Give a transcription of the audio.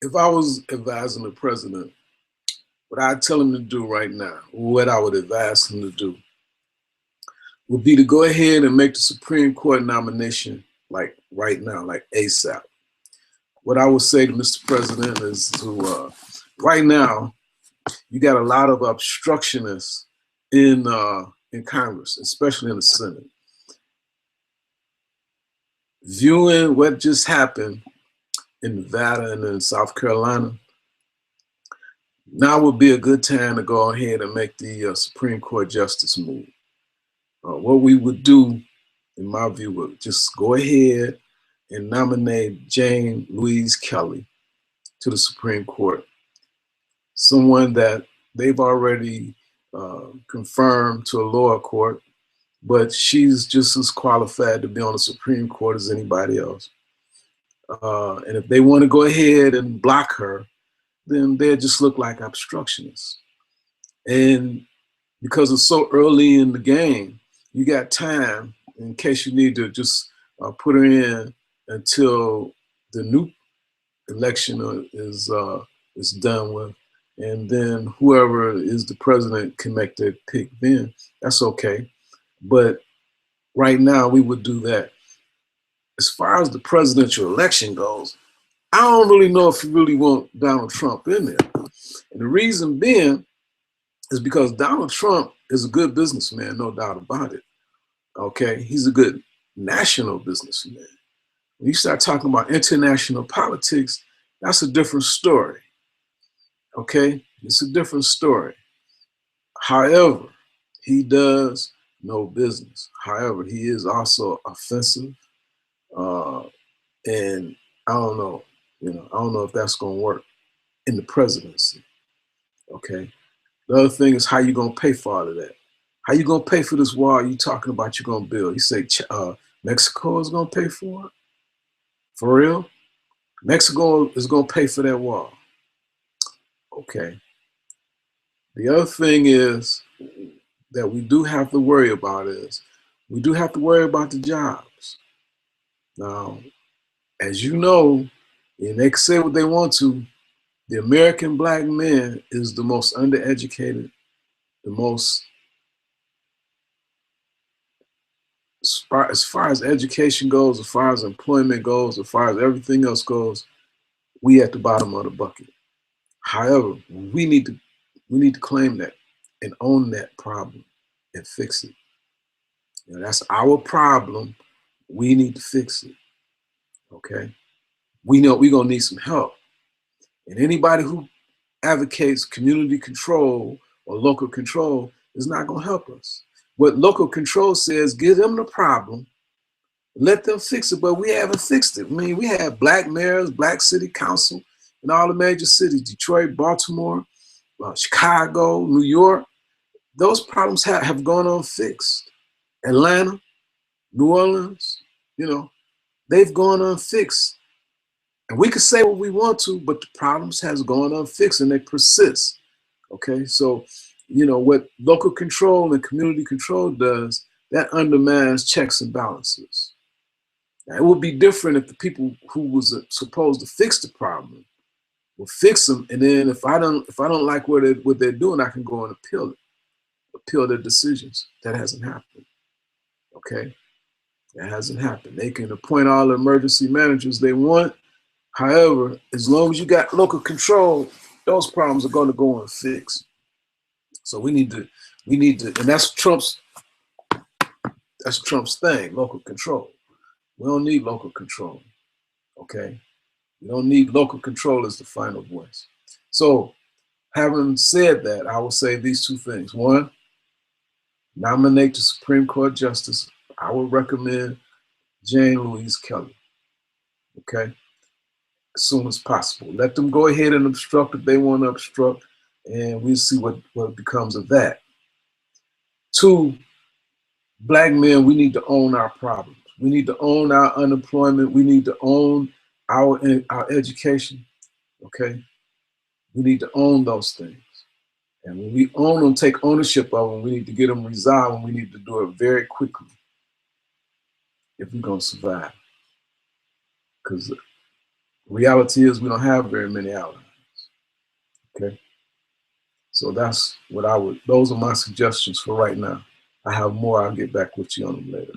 If I was advising the president, what I'd tell him to do right now, what I would advise him to do, would be to go ahead and make the Supreme Court nomination like right now, like ASAP. What I would say to Mr. President is to right now, you got a lot of obstructionists in Congress, especially in the Senate. Viewing what just happened in Nevada and in South Carolina, now would be a good time to go ahead and make the Supreme Court justice move. What we would do, in my view, would just go ahead and nominate Jane Louise Kelly to the Supreme Court, someone that they've already confirmed to a lower court, but she's just as qualified to be on the Supreme Court as anybody else. And if they want to go ahead and block her, then they just look like obstructionists. And because it's so early in the game, you got time in case you need to just put her in until the new election is done with, and then whoever is the president can make their pick. Then that's okay. But right now, we would do that. As far as the presidential election goes, I don't really know if you really want Donald Trump in there. And the reason being is because Donald Trump is a good businessman, no doubt about it. Okay, he's a good national businessman. When you start talking about international politics, that's a different story. Okay, it's a different story. However, he does know business. However, he is also offensive, and I don't know. I don't know if that's going to work in the presidency. Okay. The other thing is how you going to pay for all of that. How you going to pay for this wall you talking about you're going to build? You say Mexico is going to pay for it? For real? Mexico is going to pay for that wall. Okay. The other thing is that we do have to worry about is we do have to worry about the jobs. Now, as you know, and they can say what they want to, the American black man is the most undereducated, the most, as far as education goes, as far as employment goes, as far as everything else goes, we at the bottom of the bucket. However, we need to claim that and own that problem and fix it. That's our problem. We need to fix it. Okay? We know we're gonna need some help. And anybody who advocates community control or local control is not gonna help us. What local control says, give them the problem, let them fix it, but we haven't fixed it. I mean, we have black mayors, black city council in all the major cities, Detroit, Baltimore, Chicago, New York. Those problems have gone unfixed. Atlanta, New Orleans, they've gone unfixed. And we can say what we want to, but the problems has gone unfixed and they persist. Okay, so what local control and community control does, that undermines checks and balances. Now, it would be different if the people who was supposed to fix the problem will fix them, and then if I don't like what they're doing, I can go and appeal their decisions. That hasn't happened. Okay, that hasn't happened. They can appoint all the emergency managers they want. However, as long as you got local control, those problems are going to go unfixed. So we need to, and that's Trump's thing, local control. We don't need local control. Okay, we don't need local control as the final voice. So, having said that, I will say these two things. One, nominate the Supreme Court justice. I would recommend Jane Louise Kelly. Okay, as soon as possible. Let them go ahead and obstruct if they want to obstruct, and we'll see what becomes of that. Two, black men, we need to own our problems. We need to own our unemployment. We need to own our education. Okay, we need to own those things. And when we own them, take ownership of them, we need to get them resolved, and we need to do it very quickly if we're going to survive. Because Reality is we don't have very many allies. Okay. So that's what those are my suggestions for right now. I have more. I'll get back with you on them later.